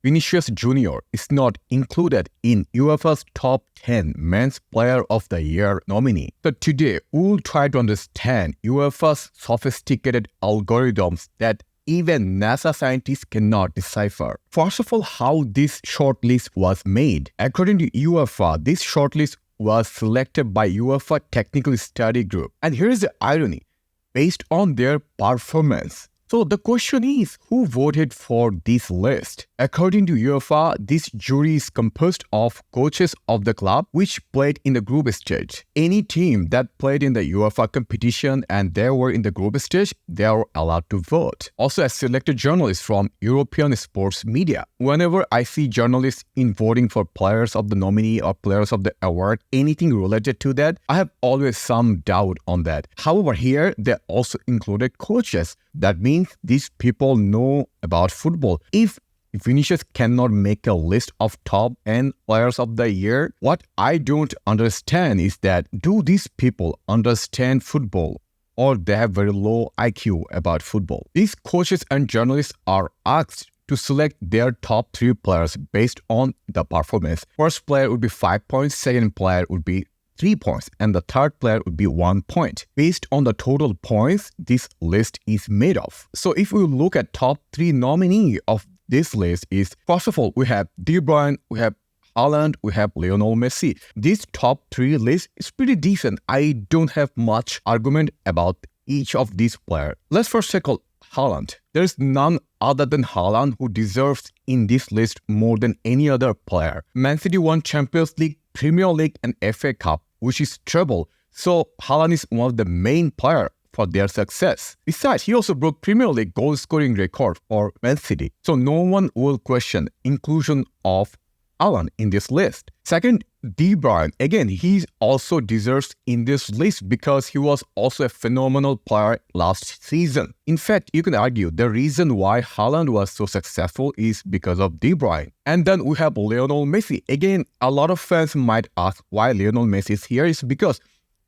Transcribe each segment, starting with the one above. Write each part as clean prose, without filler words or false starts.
Vinicius Junior is not included in UEFA's top 10 Men's Player of the Year nominee. So today, we'll try to understand UEFA's sophisticated algorithms that even NASA scientists cannot decipher. First of all, how this shortlist was made. According to UEFA, this shortlist was selected by UEFA Technical Study Group. And here is the irony, based on their performance. So the question is, who voted for this list? According to UEFA, this jury is composed of coaches of the club which played in the group stage. Any team that played in the UEFA competition and they were in the group stage, they are allowed to vote. Also, a selected journalist from European sports media. Whenever I see journalists in voting for players of the nominee or players of the award, anything related to that, I have always some doubt on that. However, here they also included coaches. That means these people know about football. If Vinicius cannot make a list of top 10 players of the year, what I don't understand is that do these people understand football or they have very low IQ about football? These coaches and journalists are asked to select their top 3 players based on the performance. First player would be 5 points, second player would be 3 points, and the third player would be 1 point. Based on the total points, this list is made of. So if we look at top 3 nominee of this list is, first of all, we have De Bruyne, we have Haaland, we have Lionel Messi. This top 3 list is pretty decent. I don't have much argument about each of these players. Let's first check out Haaland. There's none other than Haaland who deserves in this list more than any other player. Man City won Champions League, Premier League and FA Cup, which is treble. So Haaland is one of the main players for their success. Besides, he also broke Premier League goal scoring record for Man City. So no one will question inclusion of Haaland in this list. Second, De Bruyne. Again, he also deserves in this list because he was also a phenomenal player last season. In fact, you can argue the reason why Haaland was so successful is because of De Bruyne. And then we have Lionel Messi. Again, a lot of fans might ask why Lionel Messi is here. It's because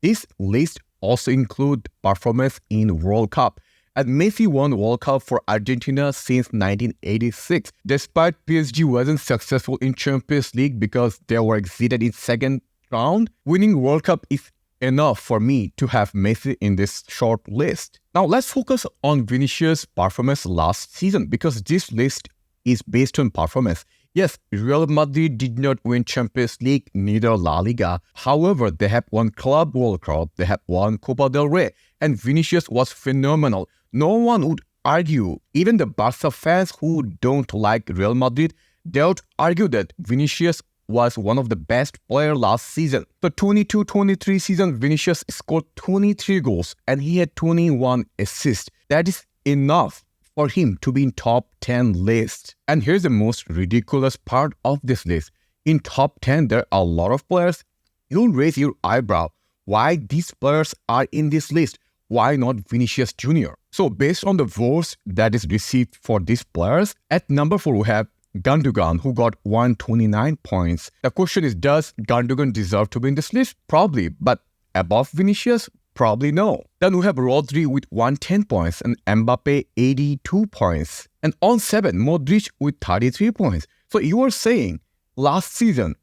this list also includes performance in World Cup. And Messi won World Cup for Argentina since 1986. Despite PSG wasn't successful in Champions League because they were exited in second round, winning World Cup is enough for me to have Messi in this short list. Now let's focus on Vinicius' performance last season because this list is based on performance. Yes, Real Madrid did not win Champions League, neither La Liga. However, they have won Club World Cup, they have won Copa del Rey, and Vinicius was phenomenal. No one would argue, even the Barca fans who don't like Real Madrid, they would argue that Vinicius was one of the best players last season. The 22-23 season, Vinicius scored 23 goals and he had 21 assists. That is enough for him to be in top 10 list. And here's the most ridiculous part of this list. In top 10, there are a lot of players. You'll raise your eyebrow. Why these players are in this list? Why not Vinicius Junior? So based on the votes that is received for these players, at number 4 we have Gundogan, who got 129 points. The question is, does Gundogan deserve to be in this list? Probably, but above Vinicius? Probably no. Then we have Rodri with 110 points and Mbappe 82 points. And on 7, Modric with 33 points. So you are saying last season,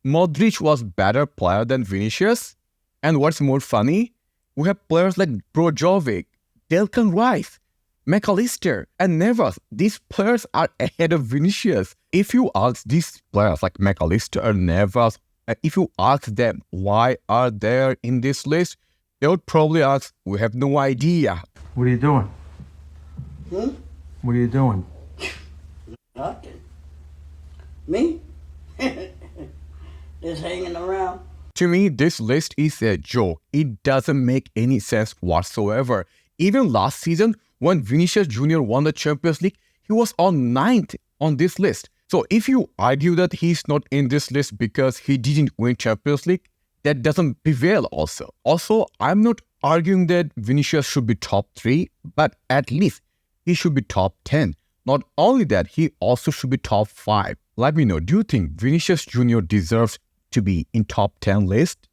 Modric was better player than Vinicius? And what's more funny, we have players like Brozovic, Declan Rice, McAllister, and Neves. These players are ahead of Vinicius. If you ask these players like McAllister and Neves, if you ask them why are they in this list, they would probably ask, we have no idea. What are you doing? What are you doing? Nothing. Me? Just hanging around. To me, this list is a joke. It doesn't make any sense whatsoever. Even last season, when Vinicius Junior won the Champions League, he was on 9th on this list. So if you argue that he's not in this list because he didn't win Champions League, that doesn't prevail also. Also, I'm not arguing that Vinicius should be top 3, but at least he should be top 10. Not only that, he also should be top 5. Let me know, do you think Vinicius Junior deserves to be in top 10 list?